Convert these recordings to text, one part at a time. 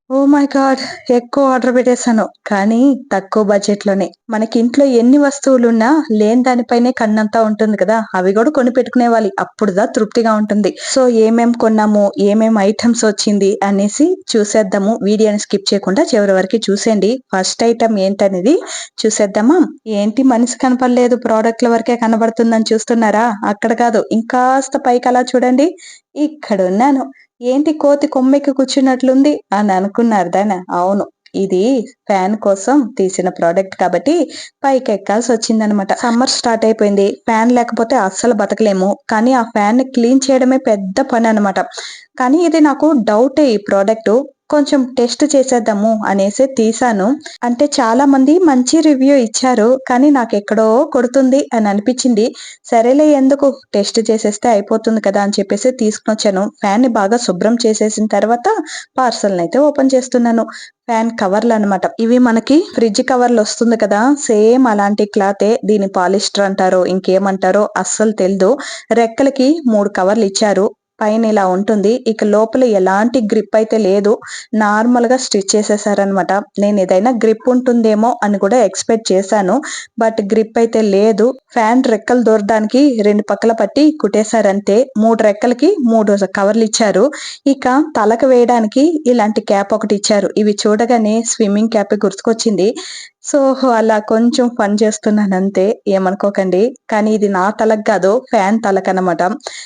Oh my god! ఎక్కువ order పెట్టేసాను. కానీ తక్కువ బడ్జెట్‌లోనే. మనకి ఇంట్లో ఎన్ని వస్తువులున్నా లేని దానిపైనే కన్నంతా ఉంటుంది కదా! అవి గూడా కొని పెట్టుకునేవాలి. అప్పుడుదా తృప్తిగా ఉంటుంది. సో, ఏమేం కొన్నాము, ఏమేం ఐటెమ్స్ వచ్చింది అనేసి చూసేద్దాము. వీడియోని స్కిప్ చేయకుండా చివరి వరకు చూసేయండి. ఫస్ట్ ఐటెమ్ ఏంటనేది చూసేద్దామా? ఏంటి మనిషి కనపడలేదు, ప్రోడక్ట్‌ల వరకే కనబడుతుందని చూస్తున్నారా? అక్కడ కాదు. ఇంకాస్త పైకలా చూడండి. ఇక్కడున్నాను. ఏంటి కోతి కొమ్మెక్కి కూర్చున్నట్లుంది అని అనుకున్నారదానా? అవును. ఇది ఫ్యాన్ కోసం తీసిన ప్రొడక్ట్ కాబట్టి పైకెక్కాల్సొచ్చిందనమాట. సమ్మర్ స్టార్ట్ అయిపోయింది. ఫ్యాన్ లేకపోతే అస్సలు బతకలేము. కానీ ఆ ఫ్యాన్‌ని క్లీన్ చేయడమే పెద్ద పననమాట. కానీ ఇది నాకు డౌటే ఈ ప్రొడక్టు. కొంచెం టెస్ట్ చేసేద్దాము అనేసి తీశాను. అంటే చాలా మంది మంచి రివ్యూ ఇచ్చారు. కానీ నాకెక్కడో కొడుతుంది అని అనిపిచ్చింది. సరేలే ఎందుకు టెస్ట్ చేసేస్తే అయిపోతుంది కదా అని చెప్పేసి తీసుకొనొచ్చాను. ఫ్యాన్‌ని బాగా శుభ్రం చేసేసిన తర్వాత పార్సెల్‌నైతే ఓపెన్ చేస్తున్నాను. ఫ్యాన్ కవర్‌లనమాట. ఇవి మనకి ఫ్రిడ్జ్ కవర్‌లొస్తుంది కదా! సేమ్ అలాంటి క్లాతే. దీన్ని పాలిస్టర్ అంటారో, ఇంకేమంటారో అస్సలు తెలీదు. రెక్కలకి 3 కవర్‌లిచ్చారు. పైన ఇలా ఉంటుంది. ఇక లోపల ఎలాంటి గ్రిప్ అయితే లేదు. నార్మల్‌గా స్టిచ్ చేసేసారనమాట. నేనేదైనా గ్రిప్ ఉంటుందేమో అని కూడా ఎక్స్‌పెక్ట్ చేశాను. బట్ గ్రిప్ అయితే లేదు. ఫ్యాన్ రెక్కలు దూరడానికి 2 పక్కల పట్టి కుట్టేశారంతే. 3 రెక్కలకి 3 కవర్లిచ్చారు. ఇక తలకు వేయడానికి ఇలాంటి క్యాప్ ఒకటిచ్చారు. ఇవి చూడగానే స్విమ్మింగ్ క్యాపే గుర్తుకొచ్చింది. సో, అలా కొంచెం ఫన్ చేస్తున్నానంతే. ఏమనుకోకండి. కానీ ఇది నా తలకు గాదు, ఫ్యాన్ తలకనమాట.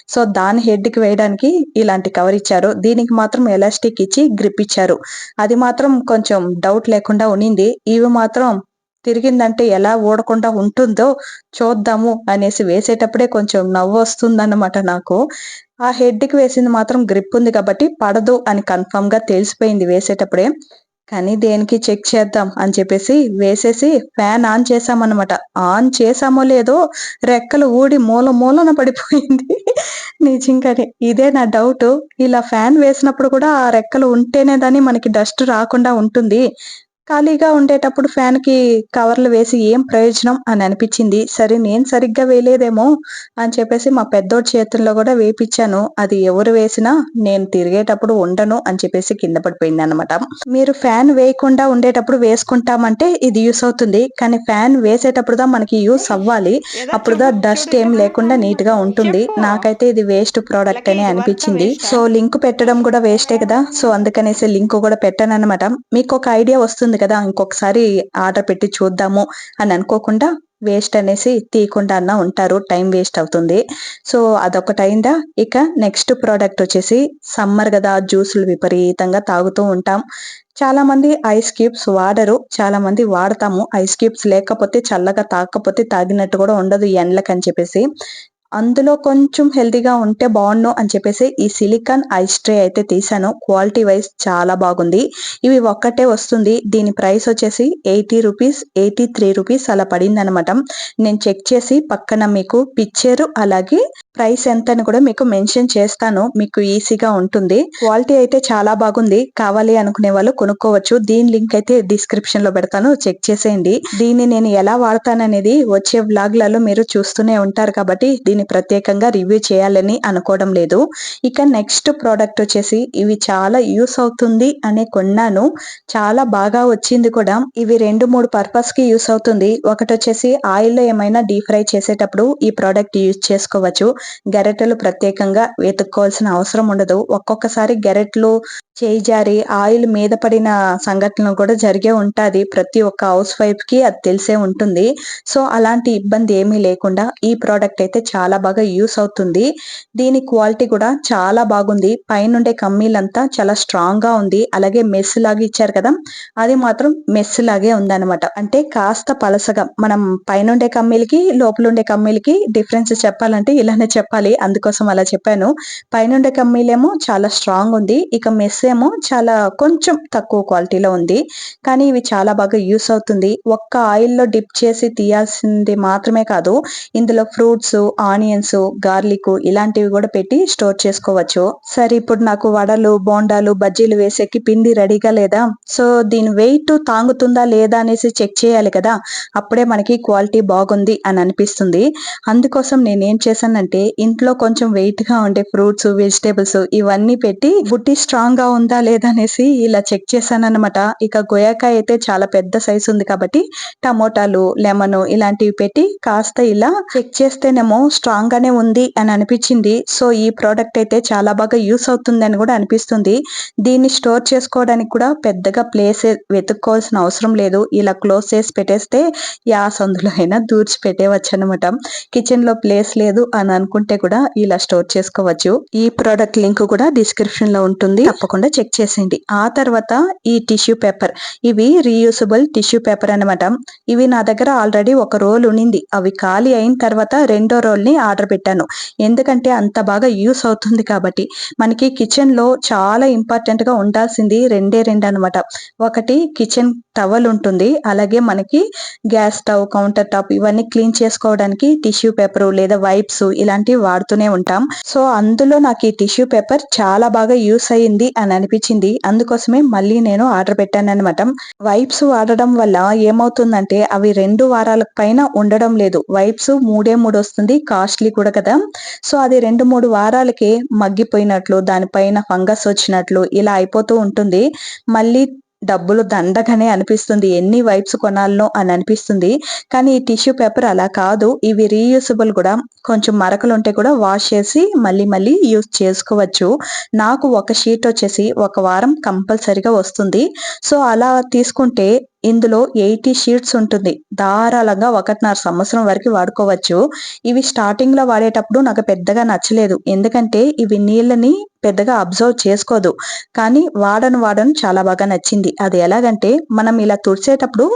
సో, దాని హెడ్‌కి వేయడానికి ఇలాంటి కవరిచ్చారు. దీనికి మాత్రం ఎలాస్టిక్ ఇచ్చి గ్రిప్ ఇచ్చారు. అది మాత్రం కొంచెం డౌట్ లేకుండా ఉన్నింది. ఇవి మాత్రం తిరిగిందంటే ఎలా ఊడకుండా ఉంటుందో చూద్దాము అనేసి వేసేటప్పుడే కొంచెం నవ్వొస్తుందన్నమాట నాకు. ఆ హెడ్‌కి వేసింది మాత్రం గ్రిప్ ఉంది కాబట్టి పడదు అని కన్ఫర్మ్‌గా తెలిసిపోయింది వేసేటప్పుడే. కానీ దేనికి చెక్ చేద్దాం అని చెప్పేసి వేసేసి ఫ్యాన్ ఆన్ చేశామన్నమాట. ఆన్ చేశామో లేదో రెక్కలు ఊడి మూల మూలన పడిపోయింది. నిజంగానే. ఇదే నా డౌటు. ఇలా ఫ్యాన్ వేసినప్పుడు కూడా ఆ రెక్కలు ఉంటేనే దాని మనకి డస్ట్ రాకుండా ఉంటుంది. ఖాళీగా ఉండేటప్పుడు ఫ్యాన్‌కి కవర్లు వేసి ఏం ప్రయోజనం అని అనిపిచ్చింది. సరే నేను సరిగ్గా వేయలేదేమో అని చెప్పేసి మా పెద్దోడి చేతుల్లో గూడా వేపిచ్చాను. అది ఎవరు వేసినా నేను తిరిగేటప్పుడు ఉండను అని చెప్పేసి కింద పడిపోయిందనమాట. మీరు ఫ్యాన్ వేయకుండా ఉండేటప్పుడు వేసుకుంటామంటే ఇది యూజ్ అవుతుంది. కానీ ఫ్యాన్ వేసేటప్పుడు మనకి యూజ్ అవ్వాలి. అప్పుడుదా డస్ట్ ఏం లేకుండా నీట్‌గా ఉంటుంది. నాకైతే ఇది వేస్ట్ ప్రొడక్ట్ అనే అనిపిచ్చింది. సో, లింక్ పెట్టడం గూడా వేస్టే కదా! సో, అందుకనేసి లింక్ గూడా పెట్టాననమాట. మీకొక ఐడియా వస్తుంది కదా! ఇంకొకసారి ఆర్డర్ పెట్టి చూద్దాము అని అనుకోకుండా వేస్ట్ అనేసి తీయకుండా అన్నా ఉంటారు. టైం వేస్ట్ అవుతుంది. సో, అదొకటయిందా? ఇక నెక్స్ట్ ప్రొడక్ట్ వచ్చేసి సమ్మర్ గదా! జ్యూసులు విపరీతంగా తాగుతూ ఉంటాం. చాలామంది ఐస్ క్యూబ్స్ వాడరు. చాలామంది వాడతాము. ఐస్ క్యూబ్స్ లేకపోతే చల్లగా తాగకపోతే తాగినట్టు గూడా ఉండదు ఈ ఎండలకని చెప్పేసి. అందులో కొంచెం హెల్తీగా ఉంటే బావుండును అని చెప్పేసి ఈ సిలికాన్ ఐస్ ట్రే అయితే తీశాను. క్వాలిటీ వైస్ చాలా బాగుంది. ఇవి ఒక్కటే వస్తుంది. దీని ప్రైస్ వచ్చేసి రూ. 80, రూ. 83 అలా పడిందనమాట. నేను చెక్ చేసి పక్కన మీకు పిక్చర్ అలాగే ప్రైస్ ఎంతని కూడా మీకు మెన్షన్ చేస్తాను. మీకు ఈజీగా ఉంటుంది. క్వాలిటీ అయితే చాలా బాగుంది. కావాలి అనుకునే వాళ్ళు కొనుక్కోవచ్చు. దీని లింక్ అయితే డిస్క్రిప్షన్‌లో పెడతాను. చెక్ చేసేయండి. దీన్ని నేను ఎలా వాడతాననేది వచ్చే వ్లాగ్‌లలో మీరు చూస్తూనే ఉంటారు కాబట్టి దీన్ని ప్రత్యేకంగా రివ్యూ చేయాలని అనుకోవడం లేదు. ఇక నెక్స్ట్ ప్రొడక్ట్ వచ్చేసి ఇవి చాలా యూజ్ అవుతుంది అని కొన్నాను. చాలా బాగా వచ్చింది కూడా. ఇవి 2, 3 పర్పస్‌కి యూజ్ అవుతుంది. ఒకటొచ్చేసి ఆయిల్‌లో ఏమైనా డీప్ ఫ్రై చేసేటప్పుడు ఈ ప్రొడక్ట్ యూజ్ చేసుకోవచ్చు. గరిటెలు ప్రత్యేకంగా వెతుక్కోవాల్సిన అవసరం ఉండదు. ఒక్కొక్కసారి గరిటెలు చేయి జారి ఆయిల్ మీద పడిన సంఘటనలు కూడా జరిగే ఉంటాది. ప్రతి ఒక్క హౌస్ వైఫ్‌కి అది తెలిసే ఉంటుంది. సో, అలాంటి ఇబ్బంది ఏమీ లేకుండా ఈ ప్రొడక్ట్ అయితే చాలా బాగా యూజ్ అవుతుంది. దీని క్వాలిటీ కూడా చాలా బాగుంది. పైనుండే కమ్మీలంతా చాలా స్ట్రాంగ్‌గా ఉంది. అలాగే మెస్ లాగా ఇచ్చారు కదా! అది మాత్రం మెస్ లాగే ఉందన్నమాట. అంటే కాస్త పలసగా మనం పైనుండే కమ్మీలకి, లోపలుండే కమ్మీలకి డిఫరెన్స్ చెప్పాలంటే ఇలానే చెప్పాలి. అందుకోసం అలా చెప్పాను. పైనుండే కమ్మీలేమో చాలా స్ట్రాంగ్ ఉంది. ఇక మెస్ ఏమో చాలా కొంచెం తక్కువ క్వాలిటీలో ఉంది. కానీ ఇవి చాలా బాగా యూజ్ అవుతుంది. ఒక్క ఆయిల్‌లో డిప్ చేసి తీయాల్సింది మాత్రమే కాదు. ఇందులో ఫ్రూట్స్, ఆనియన్స్, గార్లిక్ ఇలాంటివి కూడా పెట్టి స్టోర్ చేసుకోవచ్చు. సరే ఇప్పుడు నాకు వడలు, బోండాలు, బజ్జీలు వేసేకి పిండి రెడీగా లేదా, సో దీని వెయిట్ తాంగుతుందా లేదా అనేసి చెక్ చేయాలి కదా, అప్పుడే మనకి క్వాలిటీ బాగుంది అని అనిపిస్తుంది. అందుకోసం నేనేం చేశానంటే ఇంట్లో కొంచెం వెయిట్ గా ఉండే ఫ్రూట్స్, వెజిటేబుల్స్ ఇవన్నీ పెట్టి బుట్టి స్ట్రాంగ్ గా ఉందా లేదా అనేసి ఇలా చెక్ చేశానన్నమాట. ఇక గోయాకాయ అయితే చాలా పెద్ద సైజు ఉంది కాబట్టి టమోటాలు, లెమన్ ఇలాంటివి పెట్టి కాస్త ఇలా చెక్ చేస్తేనేమో స్ట్రాంగ్ గానే ఉంది అని అనిపించింది. సో ఈ ప్రోడక్ట్ అయితే చాలా బాగా యూస్ అవుతుంది అని కూడా అనిపిస్తుంది. దీన్ని స్టోర్ చేసుకోవడానికి కూడా పెద్దగా ప్లేస్ వెతుక్కోవాల్సిన అవసరం లేదు. ఇలా క్లోజ్ చేసి పెట్టేస్తే యా సందులో అయినా దూర్చి పెట్టేవచ్చు అనమాట. కిచెన్ లో ప్లేస్ లేదు అని అనుకుంటే కూడా ఇలా స్టోర్ చేసుకోవచ్చు. ఈ ప్రోడక్ట్ లింక్ కూడా డిస్క్రిప్షన్ లో ఉంటుంది, తప్పకుండా చెక్ చేసేయండి. ఆ తర్వాత ఈ టిష్యూ పేపర్, ఇవి రీయూసబుల్ టిష్యూ పేపర్ అనమాట. ఇవి నా దగ్గర ఆల్రెడీ ఒక రోల్ ఉన్నింది. అవి ఖాళీ అయిన తర్వాత రెండో రోల్ ని ఆర్డర్ పెట్టాను. ఎందుకంటే అంత బాగా యూస్ అవుతుంది కాబట్టి. మనకి కిచెన్ లో చాలా ఇంపార్టెంట్ గా ఉండాల్సింది రెండే రెండు అనమాట. ఒకటి కిచెన్ టవల్ ఉంటుంది, అలాగే మనకి గ్యాస్ స్టవ్, కౌంటర్ టాప్ ఇవన్నీ క్లీన్ చేసుకోవడానికి టిష్యూ పేపర్ లేదా వైప్స్ ఇలాంటివి వాడుతూనే ఉంటాం. సో అందులో నాకు ఈ టిష్యూ పేపర్ చాలా బాగా యూస్ అయ్యింది అని అనిపించింది. అందుకోసమే మళ్ళీ నేను ఆర్డర్ పెట్టాను అనమాట. వైప్స్ వాడడం వల్ల ఏమవుతుందంటే అవి 2 వారాలకు పైన ఉండడం లేదు. వైప్స్ 3 వస్తుంది, కాస్ట్లీ కూడా కదా. సో అది 2-3 వారాలకే మగ్గిపోయినట్లు, దానిపైన ఫంగస్ వచ్చినట్లు ఇలా అయిపోతూ ఉంటుంది. మళ్ళీ డబ్బులు దండగానే అనిపిస్తుంది, ఎన్ని వైప్స్ కొనాలనో అని అనిపిస్తుంది. కానీ ఈ టిష్యూ పేపర్ అలా కాదు, ఇవి రీయూసబుల్ కూడా. కొంచెం మరకలు ఉంటే కూడా వాష్ చేసి మళ్ళీ మళ్ళీ యూస్ చేసుకోవచ్చు. నాకు ఒక షీట్ వచ్చేసి ఒక వారం కంపల్సరిగా వస్తుంది. సో అలా తీసుకుంటే ఇందులో 80 షీట్స్ ఉంటుంది. ధారాళంగా 1.5 సంవత్సరం వరకు వాడుకోవచ్చు. ఇవి స్టార్టింగ్ లో వాడేటప్పుడు నాకు పెద్దగా నచ్చలేదు, ఎందుకంటే ఇవి నీళ్ళని పెద్దగా అబ్జర్వ్ చేసుకోదు. కానీ వాడను చాలా బాగా నచ్చింది. అది ఎలాగంటే మనం ఇలా తుడిచేటప్పుడు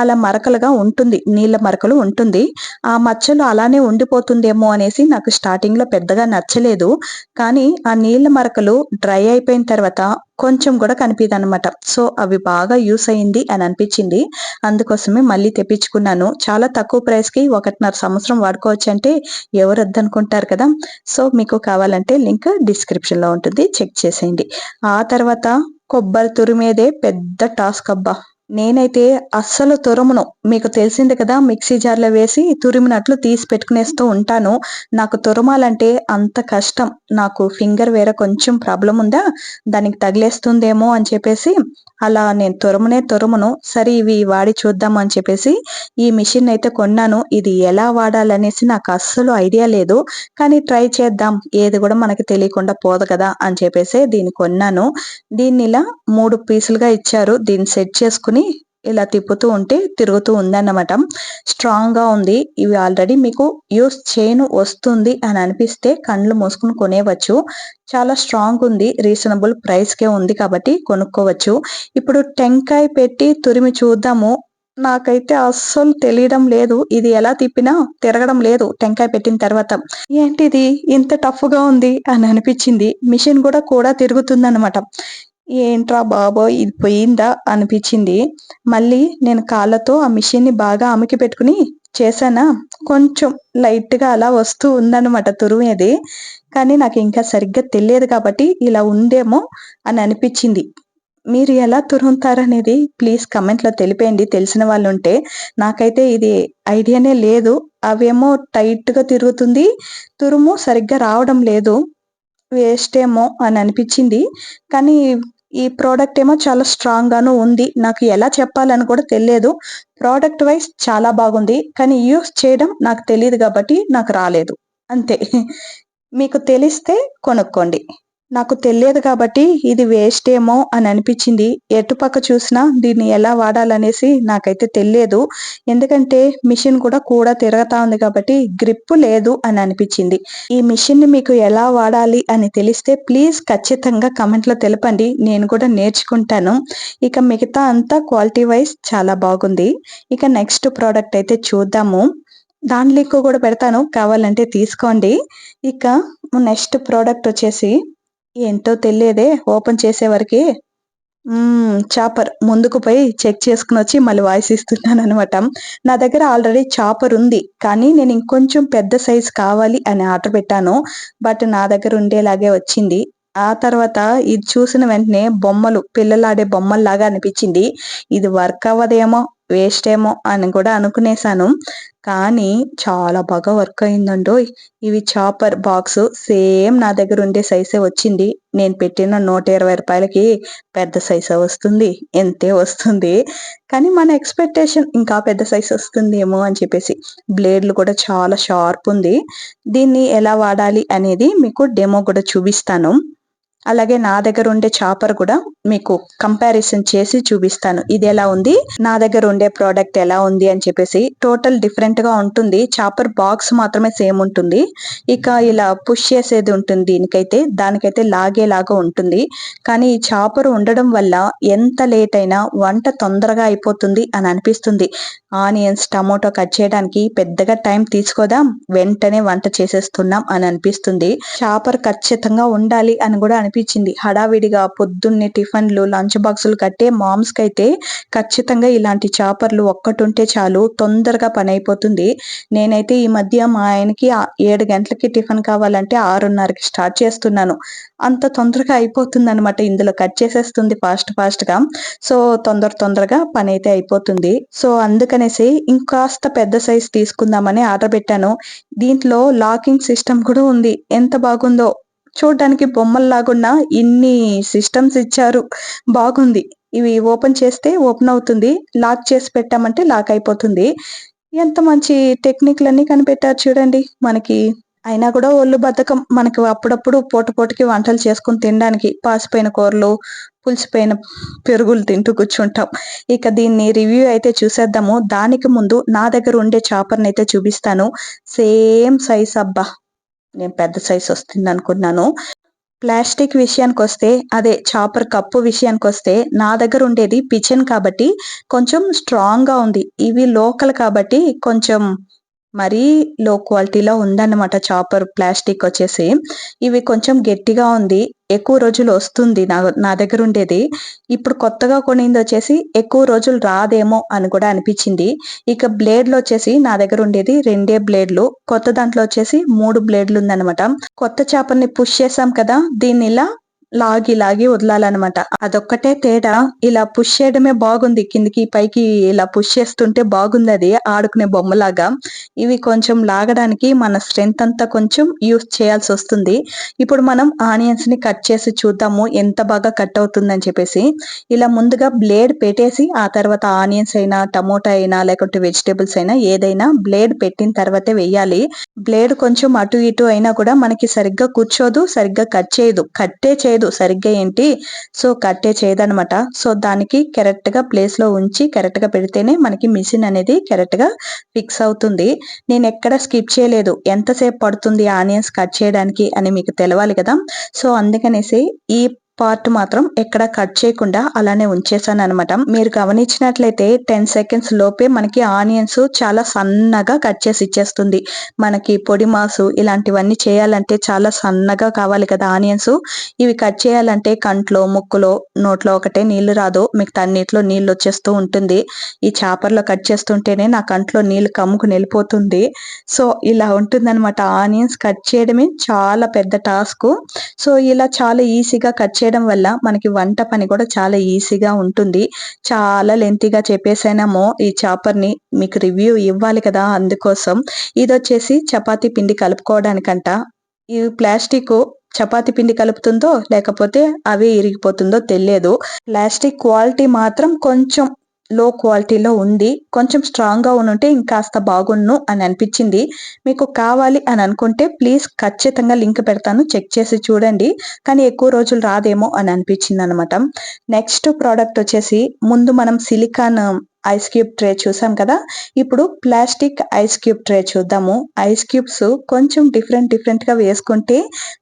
అలా మరకలుగా ఉంటుంది, నీళ్ళ మరకలు ఉంటుంది. ఆ మచ్చలు అలానే ఉండిపోతుందేమో అనేసి నాకు స్టార్టింగ్ లో పెద్దగా నచ్చలేదు. కానీ ఆ నీళ్ళ మరకలు డ్రై అయిపోయిన తర్వాత కొంచెం కూడా కనిపిదు అనమాట. సో అవి బాగా యూస్ అయింది అని అనిపించింది. అందుకోసమే మళ్ళీ తెప్పించుకున్నాను. చాలా తక్కువ ప్రైస్ కి 1.5 సంవత్సరం వాడుకోవచ్చు అంటే ఎవరు వద్దనుకుంటారు కదా. సో మీకు కావాలంటే లింక్ డిస్క్రిప్షన్ లో ఉంటుంది, చెక్ చేసేయండి. ఆ తర్వాత కొబ్బరి తురిమేదే పెద్ద టాస్క్ అబ్బా. నేనైతే అస్సలు తురమును, మీకు తెలిసింది కదా, మిక్సీ జార్లో వేసి తురిమినట్లు తీసి పెట్టుకునేస్తూ ఉంటాను. నాకు తురమాలంటే అంత కష్టం. నాకు ఫింగర్ వేరే కొంచెం ప్రాబ్లం ఉందా, దానికి తగిలేస్తుందేమో అని చెప్పేసి అలా నేను తురమును. సరే ఇవి వాడి చూద్దాం అని చెప్పేసి ఈ మిషన్ అయితే కొన్నాను. ఇది ఎలా వాడాలనేసి నాకు అస్సలు ఐడియా లేదు, కానీ ట్రై చేద్దాం, ఏది కూడా మనకి తెలియకుండా పోదు కదా అని చెప్పేసి దీన్ని కొన్నాను. దీన్ని ఇలా 3 పీసులుగా ఇచ్చారు. దీన్ని సెట్ చేసుకుని ఇలా తిప్పుతూ ఉంటే తిరుగుతూ ఉందన్నమాట. స్ట్రాంగ్ గా ఉంది. ఇవి ఆల్రెడీ మీకు యూస్ చేయను వస్తుంది అని అనిపిస్తే కండ్లు మూసుకుని కొనేవచ్చు. చాలా స్ట్రాంగ్ ఉంది, రీజనబుల్ ప్రైస్ కే ఉంది కాబట్టి కొనుక్కోవచ్చు. ఇప్పుడు టెంకాయ పెట్టి తురిమి చూద్దాము. నాకైతే అస్సలు తెలియడం లేదు, ఇది ఎలా తిప్పినా తిరగడం లేదు. టెంకాయ పెట్టిన తర్వాత ఏంటిది ఇంత టఫ్ గా ఉంది అని అనిపించింది. మిషన్ కూడా తిరుగుతుందన్నమాట. ఏంట్రా బాబోయ్ ఇది పోయిందా అనిపించింది. మళ్ళీ నేను కాళ్ళతో ఆ మిషన్ ని బాగా అమికి పెట్టుకుని చేశానా, కొంచెం లైట్ గా అలా వస్తూ ఉందన్నమాట తురిమేది. కానీ నాకు ఇంకా సరిగ్గా తెలియదు కాబట్టి ఇలా ఉందేమో అని అనిపించింది. మీరు ఎలా తురుముతారనేది ప్లీజ్ కమెంట్ లో తెలిపేయండి, తెలిసిన వాళ్ళు ఉంటే. నాకైతే ఇది ఐడియానే లేదు. అవేమో టైట్ గా తిరుగుతుంది, తురుము సరిగ్గా రావడం లేదు. వేస్ట్ ఏమో అని అనిపించింది. కానీ ఈ ప్రోడక్ట్ ఏమో చాలా స్ట్రాంగ్ గాను ఉంది. నాకు ఎలా చెప్పాలని కూడా తెలియదు. ప్రోడక్ట్ వైస్ చాలా బాగుంది, కానీ యూస్ చేయడం నాకు తెలియదు కాబట్టి నాకు రాలేదు అంతే. మీకు తెలిస్తే కొనుక్కోండి. నాకు తెలియదు కాబట్టి ఇది వేస్ట్ ఏమో అని అనిపించింది. ఎటుపక్క చూసినా దీన్ని ఎలా వాడాలనేసి నాకైతే తెలియదు. ఎందుకంటే మిషన్ కూడా తిరగతా ఉంది కాబట్టి గ్రిప్ లేదు అని అనిపించింది. ఈ మిషన్ ని మీకు ఎలా వాడాలి అని తెలిస్తే ప్లీజ్ ఖచ్చితంగా కమెంట్ లో తెలపండి, నేను కూడా నేర్చుకుంటాను. ఇక మిగతా అంతా క్వాలిటీ వైజ్ చాలా బాగుంది. ఇక నెక్స్ట్ ప్రోడక్ట్ అయితే చూద్దాము. దాని లింక్ కూడా పెడతాను, కావాలంటే తీసుకోండి. ఇక నెక్స్ట్ ప్రోడక్ట్ వచ్చేసి ఏంటో తెలియదే ఓపెన్ చేసే వరకి. చాపర్ ముందుకు పోయి చెక్ చేసుకొనొచ్చి మళ్ళీ వాయిస్ ఇస్తున్నాననమాట. నా దగ్గర ఆల్రెడీ చాపర్ ఉంది. కానీ నేను ఇంకొంచెం పెద్ద సైజ్ కావాలి అని ఆర్డర్ పెట్టాను. బట్ నా దగ్గర ఉండేలాగే వచ్చింది. ఆ తర్వాత ఇది చూసిన వెంటనే బొమ్మలు, పిల్లలాడే బొమ్మల్లాగా అనిపిచ్చింది. ఇది వర్క్ అవ్వదేమో, వేస్ట్ ఏమో అని కూడా అనుకునేసాను. కానీ చాలా బాగా వర్క్ అయిందండోయ్! ఇవి చాపర్ బాక్సు సేమ్ నా దగ్గర ఉండే సైజే వచ్చింది. నేను పెట్టిన రూ. 120కి పెద్ద సైజే వస్తుంది. ఎంతే వస్తుంది. కానీ మన ఎక్స్‌పెక్టేషన్ ఇంకా పెద్ద సైజ్ వస్తుందేమో అని చెప్పేసి. బ్లేడ్‌లు కూడా చాలా షార్ప్ ఉంది. దీన్ని ఎలా వాడాలి అనేది మీకు డెమో కూడా చూపిస్తాను. అలాగే నా దగ్గర ఉండే చాపర్ కూడా మీకు కంపారిజన్ చేసి చూపిస్తాను. ఇది ఎలా ఉంది, నా దగ్గర ఉండే ప్రోడక్ట్ ఎలా ఉంది అని చెప్పేసి. టోటల్ డిఫరెంట్ గా ఉంటుంది. చాపర్ బాక్స్ మాత్రమే సేమ్ ఉంటుంది. ఇక ఇలా పుష్ చేసేది ఉంటుంది దీనికైతే, దానికైతే లాగేలాగా ఉంటుంది. కానీ ఈ చాపర్ ఉండడం వల్ల ఎంత లేట్ అయినా వంట తొందరగా అయిపోతుంది అని అనిపిస్తుంది. ఆనియన్స్, టమోటో కట్ చేయడానికి పెద్దగా టైం తీసుకోదాం, వెంటనే వంట చేసేస్తున్నాం అని అనిపిస్తుంది. చాపర్ ఖచ్చితంగా ఉండాలి అని కూడా అనిపించింది. హడావిడిగా పొద్దున్నే టిఫిన్లు, లంచ్ బాక్సులు కట్టే మామ్స్ కైతే ఖచ్చితంగా ఇలాంటి చాపర్లు ఒక్కటుంటే చాలు, తొందరగా పని అయిపోతుంది. నేనైతే ఈ మధ్య మా ఆయనకి 7 గంటలకి టిఫిన్ కావాలంటే 6:30కి స్టార్ట్ చేస్తున్నాను. అంత తొందరగా అయిపోతుంది అనమాట. ఇందులో కట్ చేసేస్తుంది ఫాస్ట్ గా. సో తొందరగా పని అయితే అయిపోతుంది. సో అందుకనేసి ఇంకాస్త పెద్ద సైజ్ తీసుకుందామని ఆర్డర్ పెట్టాను. దీంట్లో లాకింగ్ సిస్టమ్ కూడా ఉంది. ఎంత బాగుందో చూడ్డానికి, బొమ్మల్లాగున్న ఇన్ని సిస్టమ్స్ ఇచ్చారు. బాగుంది. ఇవి ఓపెన్ చేస్తే ఓపెన్ అవుతుంది. లాక్ చేసి పెట్టామంటే లాక్ అయిపోతుంది. ఎంత మంచి టెక్నిక్‌లన్నీ కనిపెట్టారు చూడండి మనకి. అయినా కూడా ఒళ్ళు బద్ధకం. మనకు అప్పుడప్పుడు పూటకి వంటలు చేసుకొని తినడానికి పాసిపోయిన కూరలు, పులిసిపోయిన పెరుగులు తింటూ కూర్చుంటాం. ఇక దీన్ని రివ్యూ అయితే చూసేద్దాము. దానికి ముందు నా దగ్గర ఉండే చాపర్‌నైతే చూపిస్తాను. సేమ్ సైజ్ అబ్బా! నేను పెద్ద సైజ్ వస్తుందనుకున్నాను. ప్లాస్టిక్ విషయానికొస్తే, అదే చాపర్ కప్పు విషయానికొస్తే నా దగ్గర ఉండేది పిచెన్ కాబట్టి కొంచెం స్ట్రాంగ్‌గా ఉంది. ఇవి లోకల్ కాబట్టి కొంచెం మరీ లో క్వాలిటీలో ఉందన్నమాట చాపర్ ప్లాస్టిక్ వచ్చేసి. ఇవి కొంచెం గట్టిగా ఉంది. ఎక్కువ రోజులు వస్తుంది నా దగ్గర ఉండేది. ఇప్పుడు కొత్తగా కొనిందొచ్చేసి ఎక్కువ రోజులు రాదేమో అని కూడా అనిపిచ్చింది. ఇక బ్లేడ్‌లొచ్చేసి నా దగ్గర ఉండేది 2 బ్లేడ్‌లు. కొత్త దాంట్లో వచ్చేసి 3 బ్లేడ్‌లుందనమాట. కొత్త చేపల్ని పుష్ చేసాం కదా! దీన్నిలా లాగి వదలాలనమాట. అదొక్కటే తేడా. ఇలా పుష్ చేయడమే బాగుంది. కిందికి పైకి ఇలా పుష్ చేస్తుంటే బాగుందది ఆడుకునే బొమ్మలాగా. ఇవి కొంచెం లాగడానికి మన స్ట్రెంత్ అంతా కొంచెం యూజ్ చేయాల్సొస్తుంది. ఇప్పుడు మనం ఆనియన్స్‌ని కట్ చేసి చూద్దాము ఎంత బాగా కట్ అవుతుందని చెప్పేసి. ఇలా ముందుగా బ్లేడ్ పెట్టేసి ఆ తర్వాత ఆనియన్స్ అయినా, టమోటా అయినా లేకుంటే వెజిటబుల్స్ అయినా ఏదైనా బ్లేడ్ పెట్టిన తర్వాతే వెయ్యాలి. బ్లేడ్ కొంచెం అటు ఇటు అయినా కూడా మనకి సరిగ్గా కూర్చోదు, సరిగ్గా కట్ చేయదు. కట్టే చేయదు సరిగ్గా ఏంటి, సో కట్టే చేయదనమాట. సో దానికి కరెక్ట్‌గా ప్లేస్‌లో ఉంచి కరెక్ట్‌గా పెడితేనే మనకి మిషన్ అనేది కరెక్ట్‌గా ఫిక్స్ అవుతుంది. నేనెక్కడ స్కిప్ చేయలేదు. ఎంతసేపు పడుతుంది ఆనియన్స్ కట్ చేయడానికి అని మీకు తెలవాలి కదా! సో అందుకనేసి ఈ పార్ట్ మాత్రం ఎక్కడ కట్ చేయకుండా అలానే ఉంచేసాననమాట. మీరు గమనించినట్లయితే 10 సెకండ్స్ లోపే మనకి ఆనియన్స్ చాలా సన్నగా కట్ చేసి ఇచ్చేస్తుంది. మనకి పొడి మాసు ఇలాంటివన్నీ చేయాలంటే చాలా సన్నగా కావాలి కదా ఆనియన్స్. ఇవి కట్ చేయాలంటే కంట్లో, ముక్కులో, నోట్లో ఒకటే నీళ్లు రాదు. మిగతా అన్నిట్లో నీళ్లొచ్చేస్తూ ఉంటుంది. ఈ చాపర్‌లో కట్ చేస్తుంటేనే నా కంట్లో నీళ్లు కమ్ముకుని ఎళ్ళిపోతుంది. సో ఇలా ఉంటుందనమాట. ఆనియన్స్ కట్ చేయడమే చాలా పెద్ద టాస్కు. సో ఇలా చాలా ఈజీగా కట్ చేయడం వల్ల మనకి వంట పని కూడా చాలా ఈజీగా ఉంటుంది. చాలా లెంతీగా చెప్పేసానేమో ఈ చాపర్‌ని. మీకు రివ్యూ ఇవ్వాలి కదా! అందుకోసం. ఇదొచ్చేసి చపాతీ పిండి కలుపుకోవడానికంట. ఈ ప్లాస్టికు చపాతీ పిండి కలుపుతుందో లేకపోతే అవే ఇరిగిపోతుందో తెలియదు. ప్లాస్టిక్ క్వాలిటీ మాత్రం కొంచెం లో క్వాలిటీలో ఉంది. కొంచెం స్ట్రాంగ్‌గా ఉండుంటే ఇంకాస్త బాగున్ను అని అనిపిచ్చింది. మీకు కావాలి అని అనుకుంటే ప్లీజ్ ఖచ్చితంగా లింక్ పెడతాను. చెక్ చేసి చూడండి. కానీ ఎక్కువ రోజులు రాదేమో అని అనిపిచ్చిందనమాట. నెక్స్ట్ ప్రోడక్ట్ వచ్చేసి ముందు మనం సిలికాన్ ఐస్ క్యూబ్ ట్రే చూసాం కదా! ఇప్పుడు ప్లాస్టిక్ ఐస్ క్యూబ్ ట్రే చూద్దాము. ఐస్ క్యూబ్స్ కొంచెం డిఫరెంట్‌గా వేసుకుంటే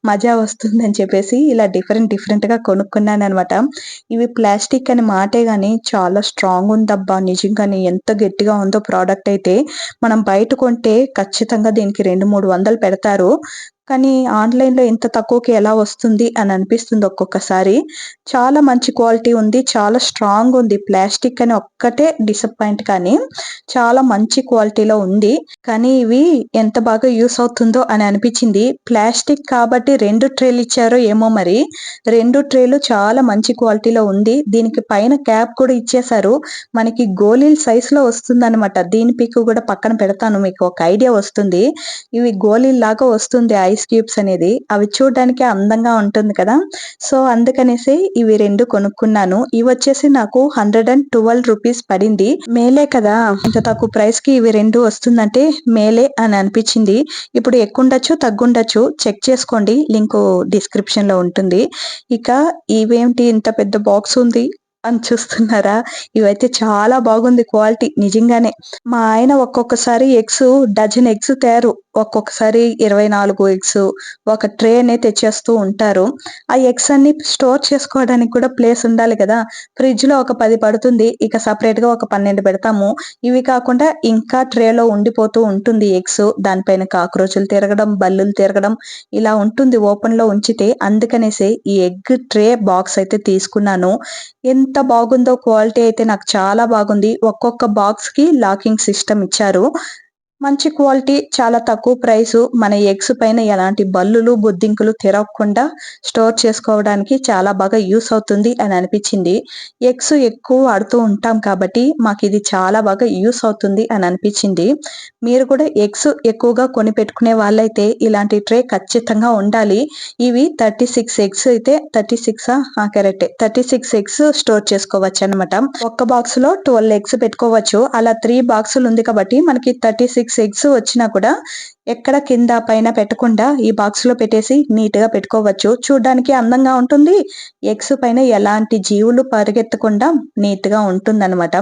మజా వస్తుందని చెప్పేసి ఇలా డిఫరెంట్‌గా కొనుక్కున్నాననమాట. ఇవి ప్లాస్టిక్ అని మాటే గాని చాలా స్ట్రాంగ్ ఉందబ్బా! నిజంగానే ఎంత గట్టిగా ఉందో ప్రోడక్ట్ అయితే. మనం బయట కొంటే ఖచ్చితంగా దీనికి 2, 300 పెడతారు. కానీ ఆన్‌లైన్‌లో ఇంత తక్కువకి ఎలా వస్తుంది అని అనిపిస్తుంది ఒక్కొక్కసారి. చాలా మంచి క్వాలిటీ ఉంది. చాలా స్ట్రాంగ్ ఉంది. ప్లాస్టిక్ అని ఒక్కటే డిసప్పాయింట్ కానీ చాలా మంచి క్వాలిటీలో ఉంది. కానీ ఇవి ఎంత బాగా యూజ్ అవుతుందో అని అనిపించింది. ప్లాస్టిక్ కాబట్టి 2 ట్రేలు ఇచ్చారో ఏమో మరి. 2 ట్రేలు చాలా మంచి క్వాలిటీలో ఉంది. దీనికి పైన క్యాప్ కూడా ఇచ్చేశారు. మనకి గోళీల సైజులో వస్తుందన్నమాట. దీని పిక్ కూడా పక్కన పెడతాను. మీకు ఒక ఐడియా వస్తుంది. ఇవి గోళీల్లాగా వస్తుంది ఐస్ క్యూబ్స్ అనేది. అవి చూడడానికి అందంగా ఉంటుంది కదా! సో, అందుకనేసి ఇవి 2 కొనుక్కున్నాను. ఇవొచ్చేసి నాకు 112 రూపీస్ పడింది. మేలే కదా! ఇంత తక్కువ ప్రైస్‌కి ఇవి 2 వస్తుందంటే మేలే అని అనిపించింది. ఇప్పుడు ఎక్కువుండొచ్చు, తగ్గుండొచ్చు. చెక్ చేసుకోండి. లింకు డిస్క్రిప్షన్‌లో ఉంటుంది. ఇక ఇవేంటి ఇంత పెద్ద బాక్స్ ఉంది అని చూస్తున్నారా? ఇవైతే చాలా బాగుంది క్వాలిటీ నిజంగానే. మా ఆయన ఒక్కొక్కసారి డజన్ ఎగ్స్ తేరు. ఒక్కొక్కసారి 24 ఎగ్స్ ఒక ట్రేనే తెచ్చేస్తూ ఉంటారు. ఆ ఎగ్స్ అన్ని స్టోర్ చేసుకోవడానికి కూడా ప్లేస్ ఉండాలి కదా! ఫ్రిడ్జ్‌లో ఒక 10 పడుతుంది. ఇక సెపరేట్‌గా ఒక 12 పెడతాము. ఇవి కాకుండా ఇంకా ట్రేలో ఉండిపోతూ ఉంటుంది ఎగ్స్. దానిపైన కాక్రోచులు తిరగడం, బల్లులు తిరగడం ఇలా ఉంటుంది ఓపెన్‌లో ఉంచితే. అందుకనేసే ఈ ఎగ్ ట్రే బాక్స్ అయితే తీసుకున్నాను. ఎంత బాగుందో క్వాలిటీ అయితే నాకు చాలా బాగుంది. ఒక్కొక్క బాక్స్‌కి లాకింగ్ సిస్టమ్ ఇచ్చారు. మంచి క్వాలిటీ, చాలా తక్కువ ప్రైసు. మన ఎగ్స్ పైన ఎలాంటి బల్లులు, బొద్దింకలు తిరగకుండా స్టోర్ చేసుకోవడానికి చాలా బాగా యూజ్ అవుతుంది అని అనిపించింది. ఎగ్స్ ఎక్కువ వాడుతూ ఉంటాం కాబట్టి మాకిది చాలా బాగా యూజ్ అవుతుంది అని అనిపించింది. మీరు కూడా ఎగ్స్ ఎక్కువగా కొనిపెట్టుకునే వాళ్ళైతే ఇలాంటి ట్రే ఖచ్చితంగా ఉండాలి. ఇవి 36 ఎగ్స్ అయితే 36 కరెక్టే. 36 ఎగ్స్ స్టోర్ చేసుకోవచ్చనమాట. ఒక్క బాక్స్‌లో 12 ఎగ్స్ పెట్టుకోవచ్చు. అలా 3 బాక్సులు ఉంది కాబట్టి మనకి 36 ఎగ్స్ వచ్చినా కూడా ఎక్కడ కింద పైన పెట్టకుండా ఈ బాక్స్‌లో పెట్టేసి నీట్‌గా పెట్టుకోవచ్చు. చూడ్డానికి అందంగా ఉంటుంది. ఎగ్స్ పైన ఎలాంటి జీవులు పరిగెత్తకుండా నీట్‌గా ఉంటుందనమాట.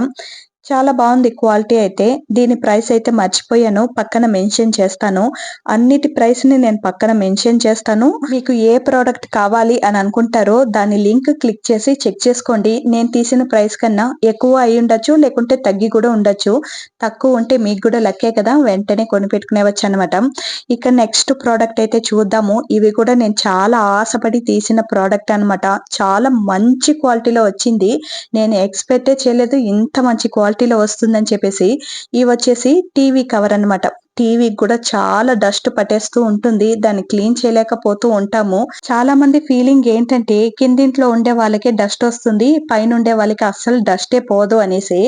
చాలా బావుంది క్వాలిటీ అయితే. దీని ప్రైస్ అయితే మర్చిపోయాను. పక్కన మెన్షన్ చేస్తాను. అన్నిటి ప్రైస్‌ని నేను పక్కన మెన్షన్ చేస్తాను. మీకు ఏ ప్రొడక్ట్ కావాలి అని అనుకుంటారో దాని లింక్ క్లిక్ చేసి చెక్ చేసుకోండి. నేను తీసిన ప్రైస్ కన్నా ఎక్కువ అయ్యుండొచ్చు, లేకుంటే తగ్గి కూడా ఉండొచ్చు. తక్కువ ఉంటే మీకు కూడా లక్కే కదా! వెంటనే కొనిపెట్టుకునేవచ్చనమాట. ఇక నెక్స్ట్ ప్రొడక్ట్ అయితే చూద్దాము. ఇవి కూడా నేను చాలా ఆశపడి తీసిన ప్రొడక్ట్ అనమాట. చాలా మంచి క్వాలిటీలో వచ్చింది. నేను ఎక్స్‌పెక్టే చేయలేదు ఇంత మంచి క్వాలిటీలో వస్తుందని చెప్పేసి. ఇవొచ్చేసి టీవీ కవర్ అన్నమాట. టీవీకి కూడా చాలా డస్ట్ పట్టేస్తూ ఉంటుంది. దాన్ని క్లీన్ చేయలేకపోతూ ఉంటాము. చాలా మంది ఫీలింగ్ ఏంటంటే కిందింట్లో ఉండే వాళ్ళకే డస్ట్ వస్తుంది. పైనుండే వాళ్ళకి అస్సలు డస్టే పోదు అనేసి.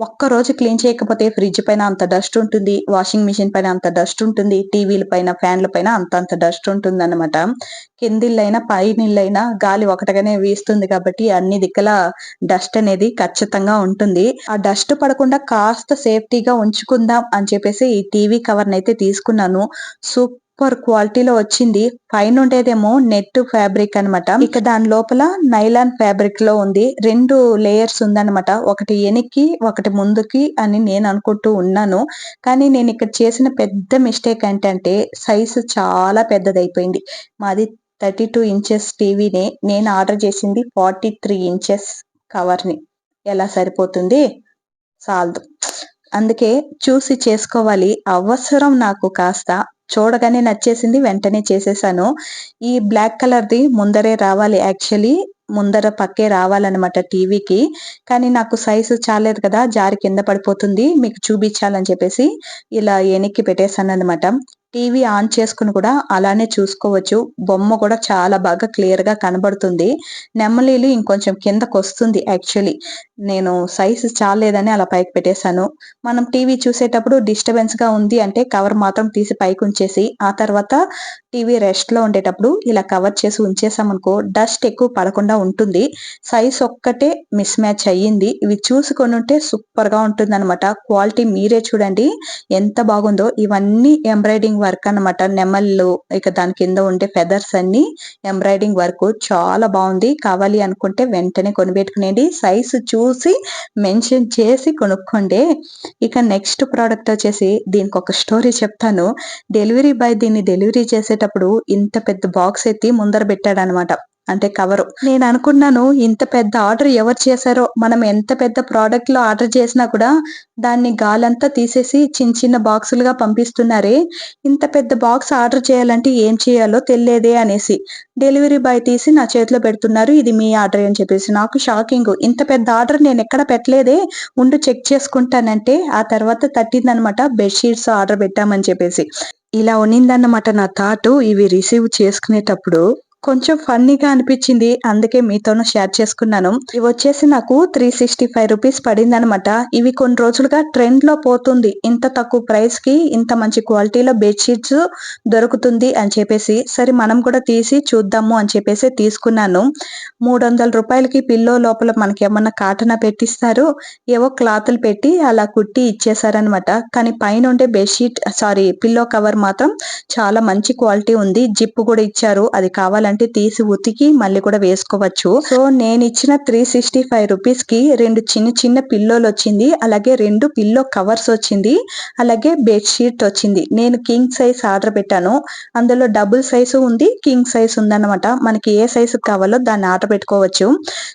ఒక్కరోజు క్లీన్ చేయకపోతే ఫ్రిడ్జ్ పైన అంత డస్ట్ ఉంటుంది. వాషింగ్ మిషన్ పైన అంత డస్ట్ ఉంటుంది. టీవీల పైన, ఫ్యాన్‌ల పైన అంతంత డస్ట్ ఉంటుందన్నమాట. కిందిళ్ళైనా, పైనిళ్ళైనా గాలి ఒకటగానే వీస్తుంది కాబట్టి అన్ని దిక్కులా డస్ట్ అనేది ఖచ్చితంగా ఉంటుంది. ఆ డస్ట్ పడకుండా కాస్త సేఫ్టీగా ఉంచుకుందాం అని చెప్పేసి ఈ టీవీ కవర్‌నైతే తీసుకున్నాను. సూపర్ క్వాలిటీలో వచ్చింది. పైనుండేదేమో నెట్ ఫ్యాబ్రిక్ అన్నమాట. ఇక దాని లోపల నైలాన్ ఫ్యాబ్రిక్ లో ఉంది. 2 లేయర్స్ ఉందన్నమాట. ఒకటి ఎనిక్కి, ఒకటి ముందుకి అని నేను అనుకుంటూ ఉన్నాను. కానీ నేను ఇక్కడ చేసిన పెద్ద మిస్టేక్ ఏంటంటే సైజు చాలా పెద్దదైపోయింది. మాది 32 ఇంచెస్ టీవీనే. నేను ఆర్డర్ చేసింది 43 ఇంచెస్ కవర్‌ని. ఎలా సరిపోతుంది? సాలదు. అందుకే చూసి చేసుకోవాలి. అవసరం నాకు కాస్త. చూడగానే నచ్చేసింది. వెంటనే చేసేసాను. ఈ బ్లాక్ కలర్‌ది ముందరే రావాలి యాక్చువల్లీ. ముందర పక్కే రావాలనమాట టీవీకి. కానీ నాకు సైజు చాలేదు కదా! జారి కింద పడిపోతుంది. మీకు చూపించాలని చెప్పేసి ఇలా ఎనిక్కి పెట్టేసాననమాట. టీవీ ఆన్ చేసుకొని కూడా అలానే చూసుకోవచ్చు. బొమ్మ కూడా చాలా బాగా క్లియర్‌గా కనబడుతుంది. నెమలీలు ఇంకొంచెం కిందకొస్తుంది యాక్చువల్లీ. నేను సైజు చాల్లేదని అలా పైకి పెట్టేసాను. మనం టీవీ చూసేటప్పుడు డిస్టర్బెన్స్‌గా ఉంది అంటే కవర్ మాత్రం తీసి పైకుంచేసి, ఆ తర్వాత టీవీ రెస్ట్‌లో ఉండేటప్పుడు ఇలా కవర్ చేసి ఉంచేసామనుకో డస్ట్ ఎక్కువ పడకుండా ఉంటుంది. సైజ్ ఒక్కటే మిస్ మ్యాచ్ అయ్యింది. ఇవి చూసి కొనుంటే సూపర్‌గా ఉంటుందనమాట. క్వాలిటీ మీరే చూడండి ఎంత బాగుందో. ఇవన్నీ ఎంబ్రాయిడింగ్ వర్క్ అన్నమాట. నెమళ్ళు, ఇక దాని కింద ఉండే ఫెదర్స్ అన్నీ ఎంబ్రాయిడింగ్ వర్క్ చాలా బావుంది. కావాలి అనుకుంటే వెంటనే కొనిపెట్టుకునేయండి. సైజ్ చూసి మెన్షన్ చేసి కొనుక్కోండి. ఇక నెక్స్ట్ ప్రొడక్ట్ వచ్చేసి దీనికొక స్టోరీ చెప్తాను. డెలివరీ బాయ్ దీన్ని డెలివరీ చేసేటప్పుడు ఇంత పెద్ద బాక్స్ ఎత్తి ముందర పెట్టాడనమాట. అంటే కవరు. నేను అనుకున్నాను ఇంత పెద్ద ఆర్డర్ ఎవరు చేశారో, మనం ఎంత పెద్ద ప్రొడక్ట్‌లో ఆర్డర్ చేసినా కూడా దాన్ని గాలంతా తీసేసి చిన్న చిన్న బాక్సులుగా పంపిస్తున్నారే, ఇంత పెద్ద బాక్స్ ఆర్డర్ చేయాలంటే ఏం చేయాలో తెలియలేదే అనేసి. డెలివరీ బాయ్ తీసి నా చేతిలో పెడుతున్నారు. ఇది మీ ఆర్డరే అని చెప్పేసి. నాకు షాకింగు. ఇంత పెద్ద ఆర్డర్ నేనెక్కడ పెట్టలేదే, ఉండు చెక్ చేసుకుంటానంటే ఆ తర్వాత తట్టిందనమాట బెడ్ షీట్స్ ఆర్డర్ పెట్టామని చెప్పేసి. ఇలా ఉన్నిందన్నమాట నా థాటు ఇవి రిసీవ్ చేసుకునేటప్పుడు. కొంచెం ఫన్నీగా అనిపిచ్చింది. అందుకే మీతోను షేర్ చేసుకున్నాను. ఇవొచ్చేసి నాకు రూ. 365 పడిందనమాట. ఇవి కొన్ని రోజులుగా ట్రెండ్‌లో పోతుంది. ఇంత తక్కువ ప్రైస్‌కి ఇంత మంచి క్వాలిటీలో బెడ్ షీట్స్ దొరుకుతుంది అని చెప్పేసి, సరే మనం కూడా తీసి చూద్దాము అని చెప్పేసి తీసుకున్నాను. రూ. 300కి పిల్లో లోపల మనకేమన్నా కాటనా పెట్టిస్తారు. ఏవో క్లాతులు పెట్టి అలా కుట్టి ఇచ్చేసారనమాట. కానీ పైనుండే పిల్లో కవర్ మాత్రం చాలా మంచి క్వాలిటీ ఉంది. జిప్ కూడా ఇచ్చారు. అది కావాలంటే తీసి ఉతికి మళ్ళీ కూడా వేసుకోవచ్చు. సో నేనిచ్చిన రూ. 365కి 2 చిన్న చిన్న పిల్లోలొచ్చింది. అలాగే 2 పిల్లో కవర్స్ వచ్చింది. అలాగే బెడ్ షీట్ వచ్చింది. నేను కింగ్ సైజ్ ఆర్డర్ పెట్టాను. అందులో డబుల్ సైజు ఉంది. కింగ్ సైజ్ ఉందన్నమాట. మనకి ఏ సైజు కావాలో దాన్ని ఆర్డర్ పెట్టుకోవచ్చు.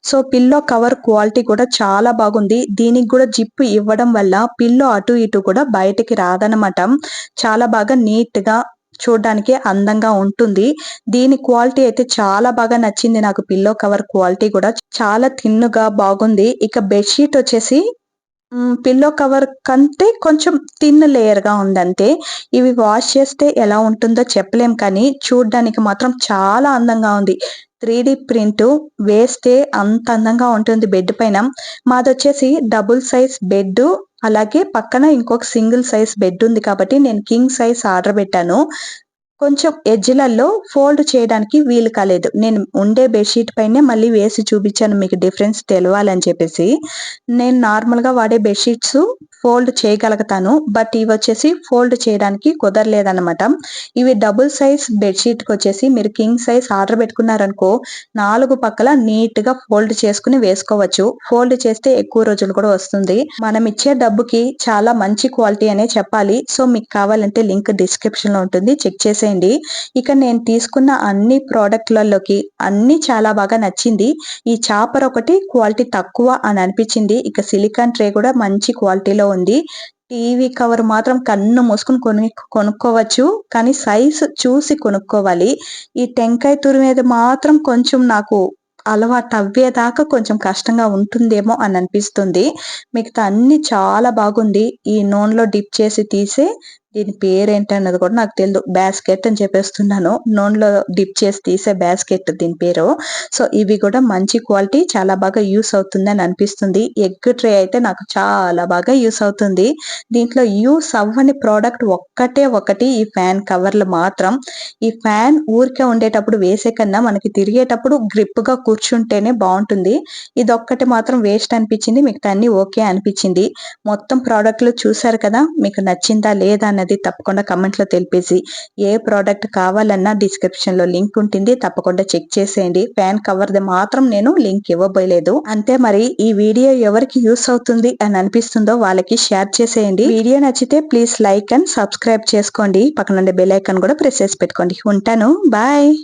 సో పిల్లో కవర్ క్వాలిటీ కూడా చాలా బాగుంది. దీనికి కూడా జిప్ ఇవ్వడం వల్ల పిల్లో అటు ఇటు కూడా బయటికి రాదన్నమాట. చాలా బాగా నీట్‌గా చూడ్డానికి అందంగా ఉంటుంది. దీని క్వాలిటీ అయితే చాలా బాగా నచ్చింది నాకు. పిల్లో కవర్ క్వాలిటీ కూడా చాలా థిన్‌గా బాగుంది. ఇక బెడ్ షీట్ వచ్చేసి పిల్లో కవర్ కంటే కొంచెం థిన్ లేయర్‌గా ఉందంతే. ఇవి వాష్ చేస్తే ఎలా ఉంటుందో చెప్పలేం కానీ, చూడ్డానికి మాత్రం చాలా అందంగా ఉంది. 3 ప్రింటు వేస్తే అంత అందంగా ఉంటుంది బెడ్ పైన. మాదొచ్చేసి డబుల్ సైజ్ బెడ్డు, అలాగే పక్కన ఇంకొక సింగిల్ సైజ్ బెడ్ ఉంది కాబట్టి నేను కింగ్ సైజ్ ఆర్డర్ పెట్టాను. కొంచెం ఎడ్జ్‌లలో ఫోల్డ్ చేయడానికి వీలు కాలేదు. నేను ఉండే బెడ్‌షీట్ పైనే మళ్ళీ వేసి చూపిచ్చాను మీకు డిఫరెన్స్ తెలవాలని చెప్పేసి. నేను నార్మల్‌గా వాడే బెడ్‌షీట్స్ ఫోల్డ్ చేయగలుగుతాను. బట్ ఇవొచ్చేసి ఫోల్డ్ చేయడానికి కుదరలేదనమాట. ఇవి డబుల్ సైజ్ బెడ్‌షీట్‌కొచ్చేసి మీరు కింగ్ సైజ్ ఆర్డర్ పెట్టుకున్నారనుకో, 4 పక్కల నీట్‌గా ఫోల్డ్ చేసుకొని వేసుకోవచ్చు. ఫోల్డ్ చేస్తే ఎక్కువ రోజులు కూడా వస్తుంది. మనమిచ్చే డబ్బుకి చాలా మంచి క్వాలిటీ అనే చెప్పాలి. సో మీకు కావాలంటే లింక్ డిస్క్రిప్షన్‌లో ఉంటుంది. చెక్ చేసేయండి. ఇక నేను తీసుకున్న అన్ని ప్రొడక్ట్‌లలోకి అన్నీ చాలా బాగా నచ్చింది. ఈ చాపర్ ఒకటి క్వాలిటీ తక్కువ అని అనిపిచ్చింది. ఇక సిలికాన్ ట్రే కూడా మంచి క్వాలిటీలో ఉంది. టీవీ కవర్ మాత్రం కన్ను మూసుకొని కొనుక్కోవచ్చు. కానీ సైజు చూసి కొనుక్కోవాలి. ఈ టెంకాయ తురిమేది మాత్రం కొంచెం నాకు అలవాటవ్వేదాకా కొంచెం కష్టంగా ఉంటుందేమో అని అనిపిస్తుంది. మిగతా అన్నీ చాలా బాగుంది. ఈ నూనెలో డిప్ చేసి తీసే దీని పేరేంటన్నది కూడా నాకు తెలీదు. బాస్కెట్ అని చెప్పేస్తున్నాను. నూనెలో డిప్ చేసి తీసే బాస్కెట్ దీని పేరు. సో ఇవి కూడా మంచి క్వాలిటీ చాలా బాగా యూజ్ అవుతుందని అనిపిస్తుంది. ఎగ్ ట్రే అయితే నాకు చాలా బాగా యూజ్ అవుతుంది. దీంట్లో యూజ్ అవ్వని ప్రోడక్ట్ ఒక్కటే ఒకటి ఈ ఫ్యాన్ కవర్లు మాత్రం. ఈ ఫ్యాన్ ఊరికే ఉండేటప్పుడు వేసే కన్నా మనకి తిరిగేటప్పుడు గ్రిప్‌గా కూర్చుంటేనే బావుంటుంది. ఇదొక్కటి మాత్రం వేస్ట్ అనిపిచ్చింది. మిగతా అన్నీ ఓకే అనిపిచ్చింది. మొత్తం ప్రోడక్ట్‌లు చూసారు కదా! మీకు నచ్చిందా లేదా అన్నది తప్పకుండా కామెంట్‌లో తెలిపేసి, ఏ ప్రోడక్ట్ కావాలన్నా డిస్క్రిప్షన్‌లో లింక్ ఉంటుంది. తప్పకుండా చెక్ చేసేయండి. ఫ్యాన్ కవర్‌ది మాత్రం నేను లింక్ ఇవ్వబోలేదు. అంతే మరి ఈ వీడియో ఎవరికి యూజ్ అవుతుంది అని అనిపిస్తుందో వాళ్ళకి షేర్ చేసేయండి. వీడియో నచ్చితే ప్లీజ్ లైక్ అండ్ సబ్స్క్రైబ్ చేసుకోండి. పక్కనుండే బెల్ ఐకాన్ కూడా ప్రెస్ చేసి పెట్టుకోండి. ఉంటాను. బాయ్.